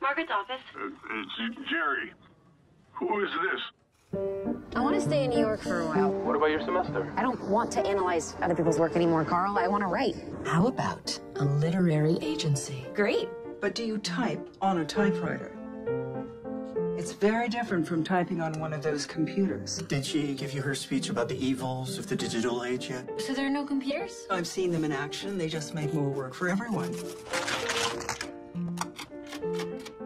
Margaret's office. It's Jerry. Who is this? I want to stay in New York for a while. What about your semester? I don't want to analyze other people's work anymore, Carl. I want to write. How about a literary agency? Great. But do you type on a typewriter? It's very different from typing on one of those computers. Did she give you her speech about the evils of the digital age yet? So there are no computers? I've seen them in action. They just make more work for everyone.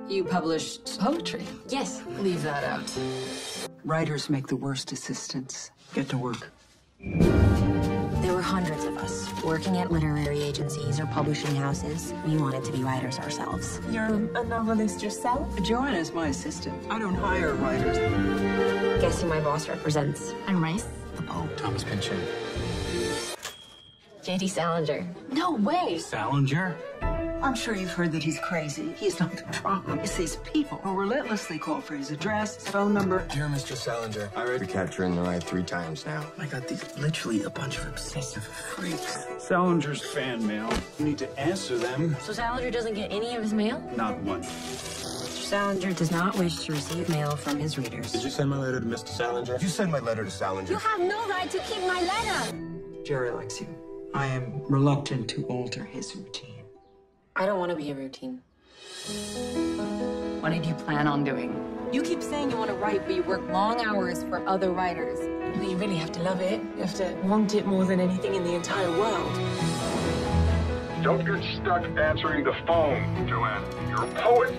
You published poetry. Yes. Leave that out. Writers make the worst assistants. Get to work. There were hundreds of us working at literary agencies or publishing houses. We wanted to be writers ourselves. You're a novelist yourself? Joanna's my assistant. I don't hire writers. Guess who my boss represents? I'm Rice. The Pope, Thomas Pynchon. J.D. Salinger. No way. Salinger? I'm sure you've heard that he's crazy. He's not the problem. It's these people who relentlessly call for his address, his phone number. Dear Mr. Salinger, I read The Catcher in the Rye 3 times now. I got these literally a bunch of obsessive freaks. Salinger's fan mail. You need to answer them. So Salinger doesn't get any of his mail? Not one. Mr. Salinger does not wish to receive mail from his readers. Did you send my letter to Mr. Salinger? Did you send my letter to Salinger? You have no right to keep my letter! Jerry likes you. I am reluctant to alter his routine. I don't want to be a routine. What did you plan on doing? You keep saying you want to write, but you work long hours for other writers. You really have to love it. You have to want it more than anything in the entire world. Don't get stuck answering the phone, Joanne. You're a poet.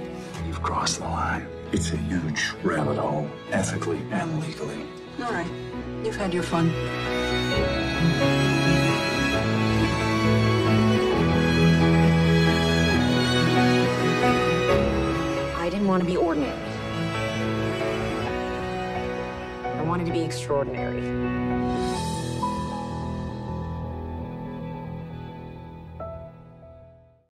You've crossed the line. It's a huge rabbit hole, ethically and legally. All right. You've had your fun. I didn't want to be ordinary. I wanted to be extraordinary.